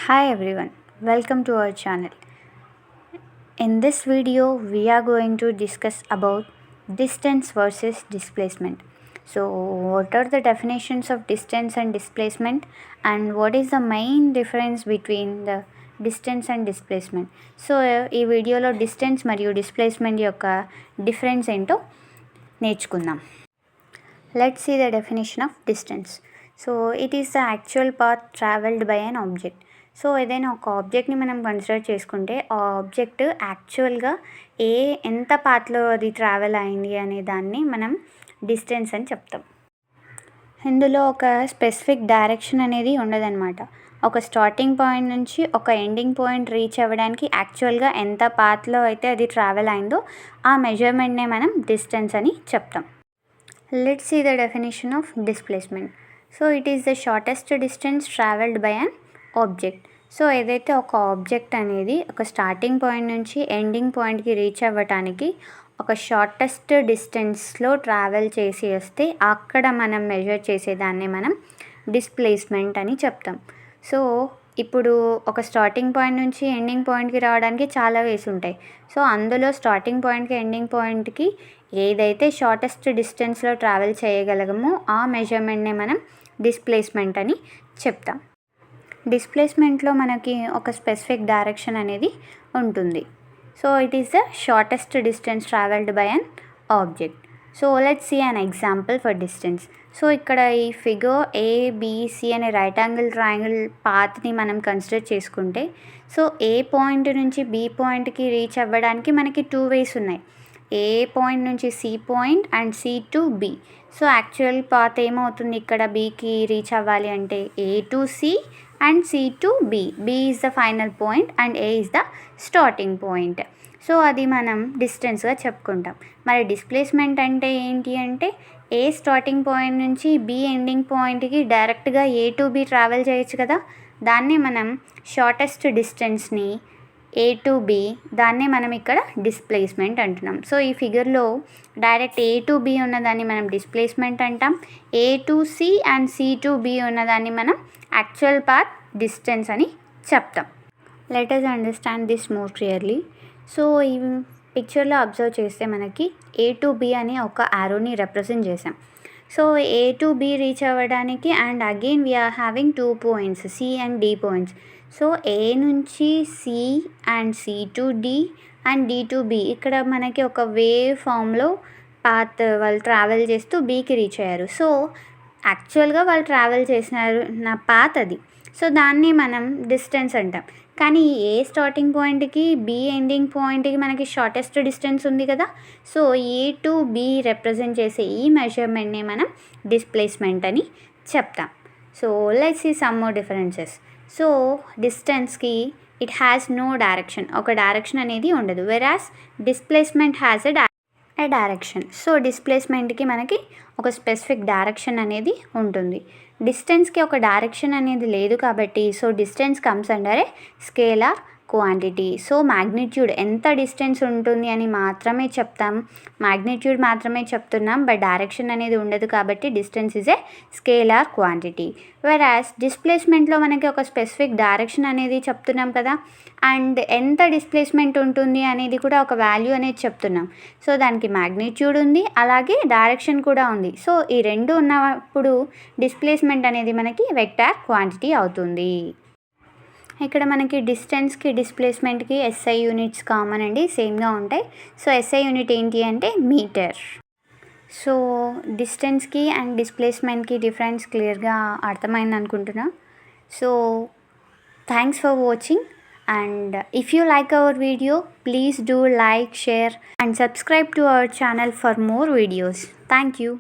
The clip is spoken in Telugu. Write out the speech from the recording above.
Hi everyone, welcome to our channel. In this video, we are going to discuss about distance versus displacement. So, what are the definitions of distance and displacement, and what is the main difference between the distance and displacement? So ఈ వీడియోలో డిస్టెన్స్ మరియు డిస్ప్లేస్మెంట్ యొక్క డిఫరెన్స్ ఏంటో నేర్చుకుందాం. Let's see the definition of distance. So, it is the actual path traveled by an object. So ఏదైనా ఒక ఆబ్జెక్ట్ని మనం కన్సిడర్ చేసుకుంటే ఆ ఆబ్జెక్ట్ యాక్చువల్గా ఎంత పాత్లో అది ట్రావెల్ అయింది అనే దాన్ని మనం డిస్టెన్స్ అని చెప్తాం. ఇందులో ఒక స్పెసిఫిక్ డైరెక్షన్ అనేది ఉండదన్నమాట. ఒక స్టార్టింగ్ పాయింట్ నుంచి ఒక ఎండింగ్ పాయింట్ రీచ్ అవ్వడానికి యాక్చువల్గా ఎంత పాత్లో అయితే అది ట్రావెల్ అయిందో ఆ మెజర్మెంట్నే మనం డిస్టెన్స్ అని చెప్తాం. Let's see the definition of displacement. So it is the shortest distance travelled by an object. So ఏదైతే ఒక ఆబ్జెక్ట్ అనేది ఒక స్టార్టింగ్ పాయింట్ నుంచి ఎండింగ్ పాయింట్కి రీచ్ అవ్వటానికి ఒక షార్టెస్ట్ డిస్టెన్స్లో ట్రావెల్ చేసి వస్తే అక్కడ మనం మెజర్ చేసేదాన్ని మనం డిస్ప్లేస్మెంట్ అని చెప్తాం. సో ఇప్పుడు ఒక స్టార్టింగ్ పాయింట్ నుంచి ఎండింగ్ పాయింట్కి రావడానికి చాలా వేస్ ఉంటాయి. సో అందులో స్టార్టింగ్ పాయింట్కి ఎండింగ్ పాయింట్కి ఏదైతే షార్టెస్ట్ డిస్టెన్స్లో ట్రావెల్ చేయగలగమో ఆ మెజర్మెంట్నే మనం డిస్ప్లేస్మెంట్ అని చెప్తాం. డిస్ప్లేస్మెంట్లో మనకి ఒక స్పెసిఫిక్ డైరెక్షన్ అనేది ఉంటుంది. So it is the shortest distance travelled by an object. So let's see an example for distance. So ఇక్కడ ఈ ఫిగర్ ఏబిసి అనే రైట్ యాంగిల్ ట్రయాంగిల్ పాత్ని మనం కన్సిడర్ చేసుకుంటే సో ఏ పాయింట్ నుంచి బి పాయింట్కి రీచ్ అవ్వడానికి మనకి 2 వేస్ ఉన్నాయి. ఏ పాయింట్ నుంచి C point and C to B. So actual path ఏమవుతుంది, ఇక్కడ బీకి రీచ్ అవ్వాలి అంటే A to C and C to B. B is the final point and A is the starting point. So అది మనం డిస్టెన్స్గా చెప్పుకుంటాం. మరి డిస్ప్లేస్మెంట్ అంటే ఏంటి అంటే ఏ స్టార్టింగ్ పాయింట్ నుంచి బి ఎండింగ్ పాయింట్కి డైరెక్ట్గా ఏ టు బి ట్రావెల్ చేయొచ్చు కదా, దాన్ని మనం షార్టెస్ట్ డిస్టెన్స్ని ఏ టు బి దాన్నే మనం ఇక్కడ డిస్ప్లేస్మెంట్ అంటున్నాం. సో ఈ ఫిగర్లో డైరెక్ట్ ఏ టు బి ఉన్నదాన్ని మనం డిస్ప్లేస్మెంట్ అంటాం. A to C and C to B ఉన్నదాన్ని మనం యాక్చువల్ పాత్ డిస్టెన్స్ అని చెప్తాం. Let us understand this more clearly. So ఈ పిక్చర్లో అబ్జర్వ్ చేస్తే మనకి ఏ టు బి అని ఒక యారోని రిప్రజెంట్ చేసాం. So A to B reach అవ్వడానికి and again we're having 2 points C and D points. So A నుంచి C and C to D and D to B ఇక్కడ మనకి ఒక వేవ్ ఫామ్లో పాత్ వాళ్ళు ట్రావెల్ చేస్తూ బీకి రీచ్ అయ్యారు. సో యాక్చువల్గా వాళ్ళు ట్రావెల్ చేసినారు నా పాత్ అది. సో దాన్ని మనం డిస్టెన్స్ అంటాం. కానీ ఏ స్టార్టింగ్ పాయింట్కి బి ఎండింగ్ పాయింట్కి మనకి షార్టెస్ట్ డిస్టెన్స్ ఉంది కదా, so A to B represent చేసే ఈ మెజర్మెంట్ని మనం డిస్ప్లేస్మెంట్ అని చెప్తాం. So let's see some more differences. So డిస్టెన్స్కి ఇట్ హ్యాస్ నో డైరెక్షన్, ఒక డైరెక్షన్ అనేది ఉండదు. Versus displacement has a direction. So డిస్ప్లేస్మెంట్కి మనకి ఒక స్పెసిఫిక్ డైరెక్షన్ అనేది ఉంటుంది. డిస్టెన్స్కి ఒక డైరెక్షన్ అనేది లేదు కాబట్టి సో డిస్టెన్స్ కమ్స్ అండర్ ఏ స్కేలార్ క్వాంటిటీ. సో మ్యాగ్నిట్యూడ్ ఎంత డిస్టెన్స్ ఉంటుంది అని మాత్రమే చెప్తాం, మ్యాగ్నిట్యూడ్ మాత్రమే చెప్తున్నాం, బట్ డైరెక్షన్ అనేది ఉండదు కాబట్టి distance is a scalar quantity. Versus డిస్ప్లేస్మెంట్లో మనకి ఒక స్పెసిఫిక్ డైరెక్షన్ అనేది చెప్తున్నాం కదా, అండ్ ఎంత డిస్ప్లేస్మెంట్ ఉంటుంది అనేది కూడా ఒక వాల్యూ అనేది చెప్తున్నాం. సో దానికి మ్యాగ్నిట్యూడ్ ఉంది, అలాగే డైరెక్షన్ కూడా ఉంది. సో ఈ రెండు ఉన్నప్పుడు డిస్ప్లేస్మెంట్ అనేది మనకి వెక్టార్ క్వాంటిటీ అవుతుంది. ఇక్కడ మనకి డిస్టెన్స్కి డిస్ప్లేస్మెంట్కి ఎస్ఐ యూనిట్స్ కామన్ అండి, సేమ్గా ఉంటాయి. సో ఎస్ఐ యూనిట్ ఏంటి అంటే మీటర్. సో డిస్టెన్స్కి అండ్ డిస్ప్లేస్మెంట్కి డిఫరెన్స్ క్లియర్గా అర్థమైంది అనుకుంటున్నా. So thanks for watching, and if you like our video, please do like, share and subscribe to our channel for more videos. Thank you.